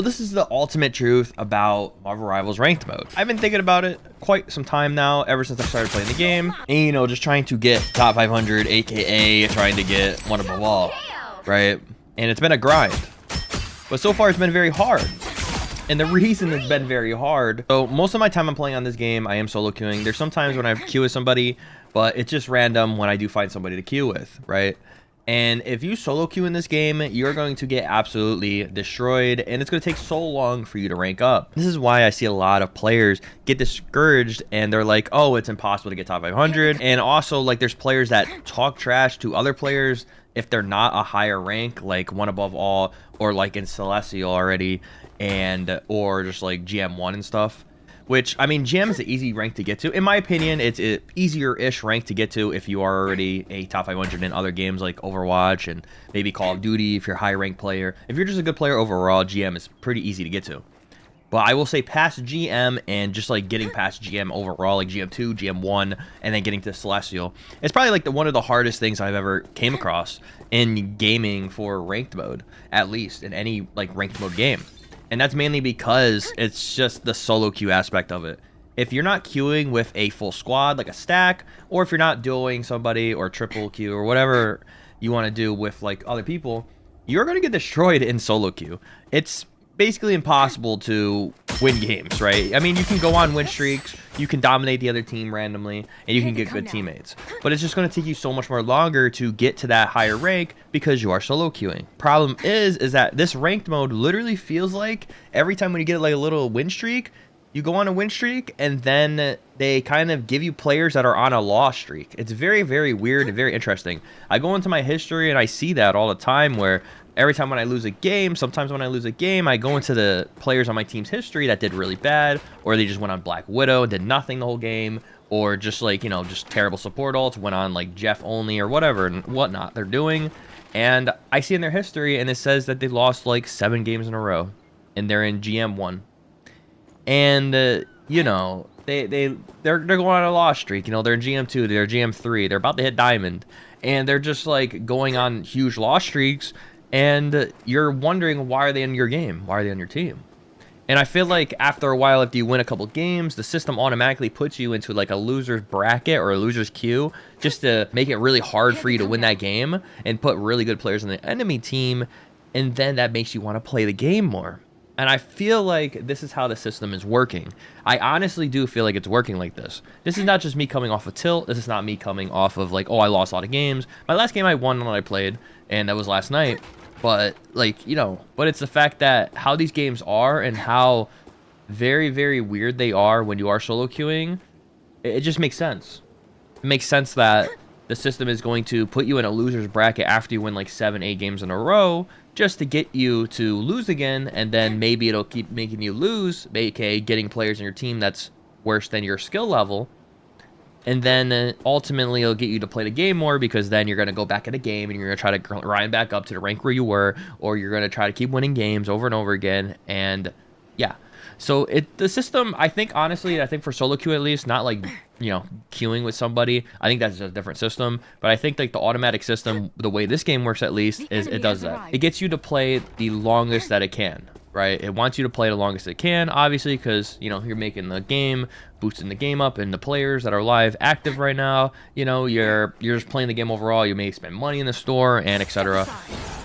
this is the ultimate truth about Marvel Rivals ranked mode. I've been thinking about it quite some time now, ever since I started playing the game. And, you know, just trying to get top 500, aka trying to get one above all, right? And it's been a grind. But so far, it's been very hard. And the reason it's been very hard, so most of my time I'm playing on this game, I am solo queuing. There's sometimes when I queue with somebody, but it's just random when I do find somebody to queue with, right? And if you solo queue in this game, you're going to get absolutely destroyed, and it's going to take so long for you to rank up. This is why I see a lot of players get discouraged, and they're like, oh, it's impossible to get top 500. And also, like, there's players that talk trash to other players if they're not a higher rank, like one above all, or like in Celestial already, and or just like GM1 and stuff. Which, I mean, GM is an easy rank to get to. In my opinion, it's an easier-ish rank to get to if you are already a top 500 in other games like Overwatch and maybe Call of Duty if you're a high-ranked player. If you're just a good player overall, GM is pretty easy to get to. But I will say past GM and just like getting past GM overall, like GM2, GM1, and then getting to Celestial, it's probably like one of the hardest things I've ever came across in gaming for ranked mode, at least in any like ranked mode game. And that's mainly because it's just the solo queue aspect of it. If you're not queuing with a full squad, like a stack, or if you're not dueling somebody or triple queue or whatever you want to do with like other people, you're going to get destroyed in solo queue. It's basically impossible to win games, right? I mean, you can go on win streaks, you can dominate the other team randomly, and you can get good teammates. But it's just going to take you so much more longer to get to that higher rank because you are solo queuing. Problem is that this ranked mode literally feels like every time when you get like a little win streak, you go on a win streak, and then they kind of give you players that are on a loss streak. It's very, very weird and very interesting. I go into my history, and I see that all the time where every time when I lose a game, sometimes when I lose a game, I go into the players on my team's history that did really bad, or they just went on Black Widow and did nothing the whole game, or just like, you know, just terrible support ults, went on like Jeff only or whatever and whatnot they're doing. And I see in their history, and it says that they lost like 7 games in a row, and they're in GM1. And, you know, they're going on a loss streak. You know, they're in GM2, they're GM3, they're about to hit Diamond. And they're just, like, going on huge loss streaks. And you're wondering, why are they in your game? Why are they on your team? And I feel like after a while, if you win a couple games, the system automatically puts you into, like, a loser's bracket or a loser's queue just to make it really hard for you to win that game and put really good players on the enemy team. And then that makes you want to play the game more. And I feel like this is how the system is working. I honestly do feel like it's working like this. This is not just me coming off of tilt. This is not me coming off of like, oh, I lost a lot of games. My last game I won when I played, and that was last night. But like, you know, but it's the fact that how these games are and how very, very weird they are when you are solo queuing. It just makes sense. It makes sense that the system is going to put you in a loser's bracket after you win like 7, 8 games in a row, just to get you to lose again, and then maybe it'll keep making you lose, aka getting players in your team that's worse than your skill level, and then ultimately it'll get you to play the game more, because then you're going to go back in a game and you're going to try to grind back up to the rank where you were, or you're going to try to keep winning games over and over again. And yeah, so the system, I think for solo queue at least, not like, you know, queuing with somebody, I think that's a different system. But I think like the automatic system, the way this game works at least, is it does that. It gets you to play the longest that it can, right? It wants you to play the longest it can, obviously, because, you know, you're making the game, boosting the game up, and the players that are live active right now, you know, you're just playing the game overall. You may spend money in the store and etc.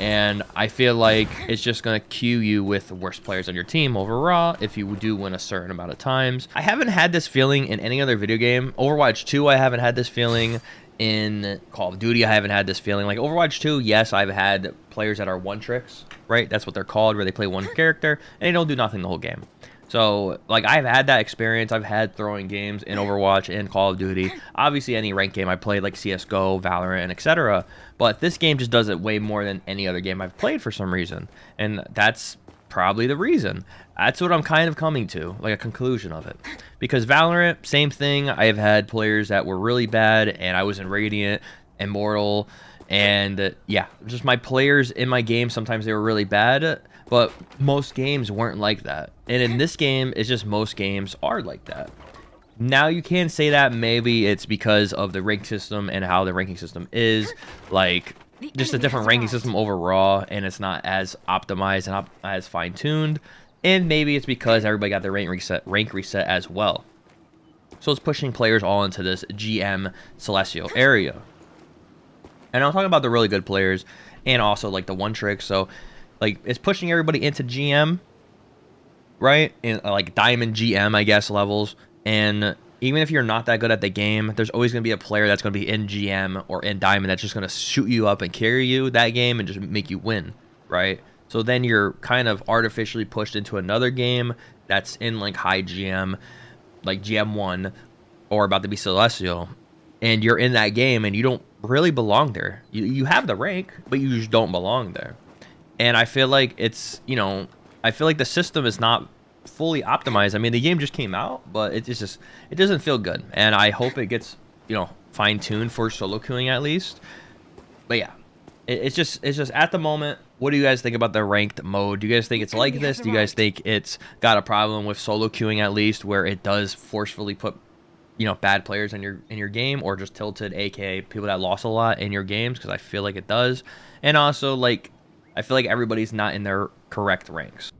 And I feel like it's just going to queue you with the worst players on your team overall if you do win a certain amount of times. I haven't had this feeling in any other video game. Overwatch 2, I haven't had this feeling. In Call of Duty, I haven't had this feeling. Like Overwatch 2, yes, I've had players that are one tricks, right? That's what they're called, where they play one character and they don't do nothing the whole game. So, like, I've had that experience. I've had throwing games in Overwatch and Call of Duty. Obviously, any ranked game I played, like CSGO, Valorant, and etc. But this game just does it way more than any other game I've played for some reason. And that's probably the reason. That's what I'm kind of coming to, like a conclusion of it. Because Valorant, same thing. I've had players that were really bad, and I was in Radiant, Immortal, and yeah, just my players in my game, sometimes they were really bad, but most games weren't like that. And in this game, it's just most games are like that. Now you can say that maybe it's because of the rank system and how the ranking system is, like just a different ranking system overall, and it's not as optimized and as fine-tuned. And maybe it's because everybody got their rank reset as well. So it's pushing players all into this GM Celestial area. And I'm talking about the really good players and also like the one trick. So like it's pushing everybody into GM, right? In like Diamond GM, I guess, levels. And even if you're not that good at the game, there's always going to be a player that's going to be in GM or in Diamond that's just going to shoot you up and carry you that game and just make you win, right? So then you're kind of artificially pushed into another game that's in like high GM, like GM1 or about to be Celestial, and you're in that game and you don't really belong there. You have the rank, but you just don't belong there. And I feel like it's, you know, I feel like the system is not fully optimized. I mean, the game just came out, but it doesn't feel good. And I hope it gets, you know, fine-tuned for solo queuing at least. But yeah, it's just at the moment, what do you guys think about the ranked mode? Do you guys think it's like this? Do you guys think it's got a problem with solo queuing at least, where it does forcefully put, you know, bad players in your game, or just tilted, aka people that lost a lot in your games? Because I feel like it does. And also, like, I feel like everybody's not in their correct ranks.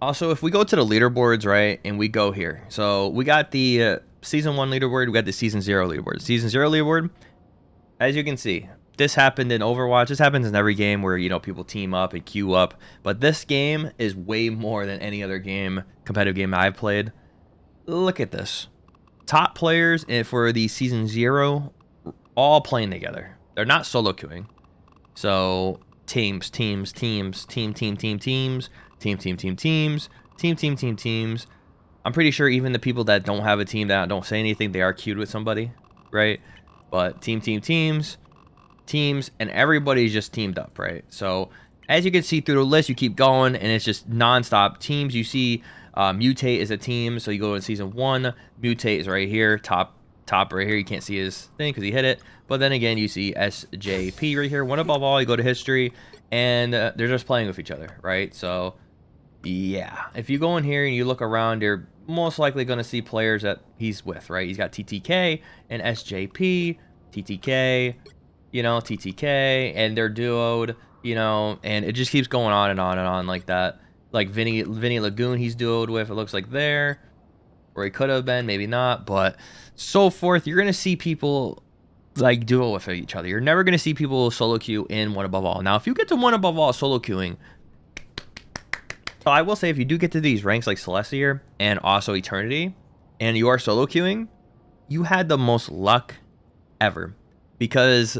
Also, if we go to the leaderboards, right, and we go here, so we got the season 1 leaderboard, we got the season 0 leaderboard. Season 0 leaderboard, as you can see, this happened in Overwatch. This happens in every game where, you know, people team up and queue up. But this game is way more than any other game, competitive game I've played. Look at this. Top players for the season 0, all playing together. They're not solo queuing. So teams, teams, teams, teams, teams. I'm pretty sure even the people that don't have a team, that don't say anything, they are queued with somebody, right? But teams, and everybody's just teamed up, right? So as you can see through the list, you keep going, and it's just non-stop teams. You see Mutate is a team, so you go in season 1, Mutate is right here, top right here. You can't see his thing because he hit it. But then again, you see SJP right here, one above all. You go to history, and they're just playing with each other, right? So yeah, if you go in here and you look around, you're most likely going to see players that he's with, right? He's got TTK and SJP, TTK, you know, TTK, and they're duoed, you know, and it just keeps going on and on and on like that. Like Vinny Lagoon, he's duoed with, it looks like there, or he could have been, maybe not, but so forth. You're going to see people like duo with each other. You're never going to see people solo queue in one above all. Now, if you get to one above all solo queuing, so I will say, if you do get to these ranks like Celestia and also Eternity, and you are solo queuing, you had the most luck ever, because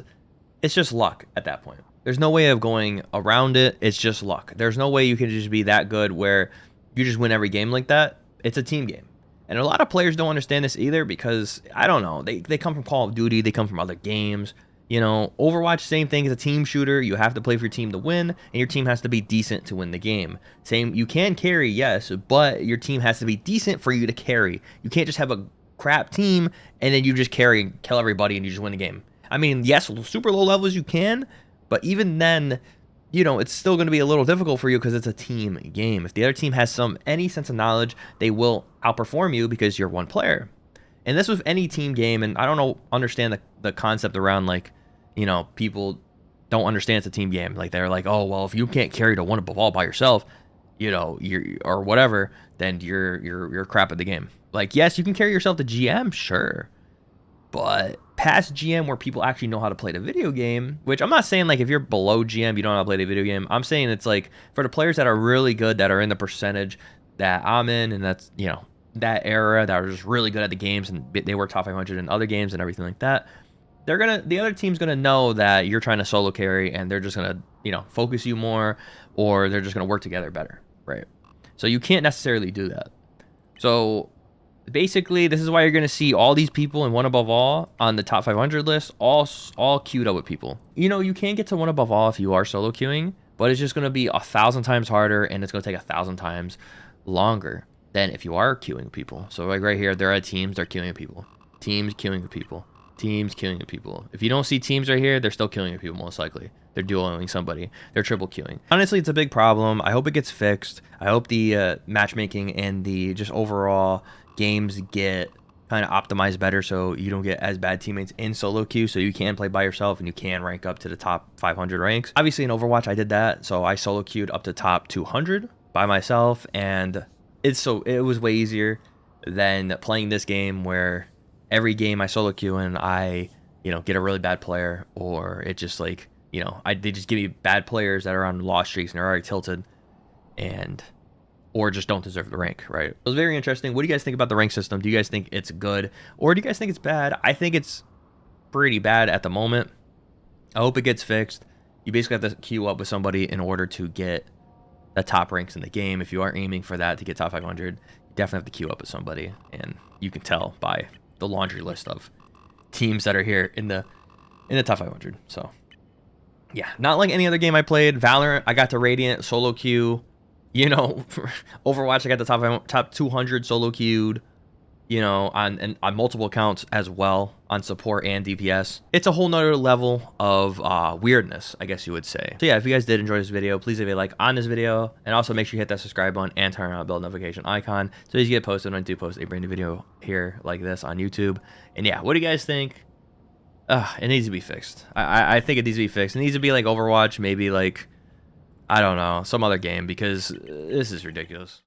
it's just luck at that point. There's no way of going around it. It's just luck. There's no way you can just be that good where you just win every game like that. It's a team game. And a lot of players don't understand this either, because, I don't know, they come from Call of Duty, they come from other games. You know, Overwatch, same thing as a team shooter. You have to play for your team to win, and your team has to be decent to win the game. Same, you can carry, yes, but your team has to be decent for you to carry. You can't just have a crap team, and then you just carry and kill everybody, and you just win the game. I mean, yes, super low levels you can, but even then, you know, it's still going to be a little difficult for you because it's a team game. If the other team has any sense of knowledge, they will outperform you because you're one player. And this with any team game, and I don't understand the concept around, like, you know, people don't understand it's a team game. Like, they're like, oh, well, if you can't carry to one above all by yourself, you know, you're or whatever, then you're crap at the game. Like, yes, you can carry yourself to GM, sure, but past GM, where people actually know how to play the video game, which I'm not saying like if you're below GM you don't know how to play the video game. I'm saying it's like for the players that are really good, that are in the percentage that I'm in, and that's, you know, that era, that are just really good at the games, and they were top 500 in other games and everything like that. The other team's gonna know that you're trying to solo carry, and they're just gonna, you know, focus you more, or they're just gonna work together better, right? So you can't necessarily do that. So basically, this is why you're gonna see all these people in one above all on the top 500 list, all queued up with people. You know, you can get to one above all if you are solo queuing, but it's just gonna be 1,000 times harder, and it's gonna take 1,000 times longer than if you are queuing with people. So like right here, there are teams, they're queuing with people, teams queuing with people, teams queuing with people. If you don't see teams right here, they're still queuing with people, most likely. They're duoing somebody. They're triple queuing. Honestly, it's a big problem. I hope it gets fixed. I hope the matchmaking and the just overall games get kind of optimized better, so you don't get as bad teammates in solo queue, so you can play by yourself and you can rank up to the top 500 ranks. Obviously in Overwatch I did that, so I solo queued up to top 200, by myself, and it was way easier than playing this game where every game I solo queue and I, get a really bad player, or it just like, they just give me bad players that are on loss streaks and are already tilted, and or just don't deserve the rank, right? It was very interesting. What do you guys think about the rank system? Do you guys think it's good, or do you guys think it's bad? I think it's pretty bad at the moment. I hope it gets fixed. You basically have to queue up with somebody in order to get the top ranks in the game. If you are aiming for that to get top 500, you definitely have to queue up with somebody, and you can tell by the laundry list of teams that are here in the top 500. So yeah, not like any other game I played. Valorant, I got to Radiant solo queue. Overwatch, I got the top 200 solo queued. On multiple accounts as well, on support and DPS. It's a whole nother level of weirdness, I guess you would say. So yeah, if you guys did enjoy this video, please leave a like on this video, and also make sure you hit that subscribe button and turn on the bell notification icon so you get posted when I do post a brand new video here like this on YouTube. And yeah, what do you guys think? It needs to be fixed. I think it needs to be fixed. It needs to be like Overwatch, maybe like, I don't know, some other game, because this is ridiculous.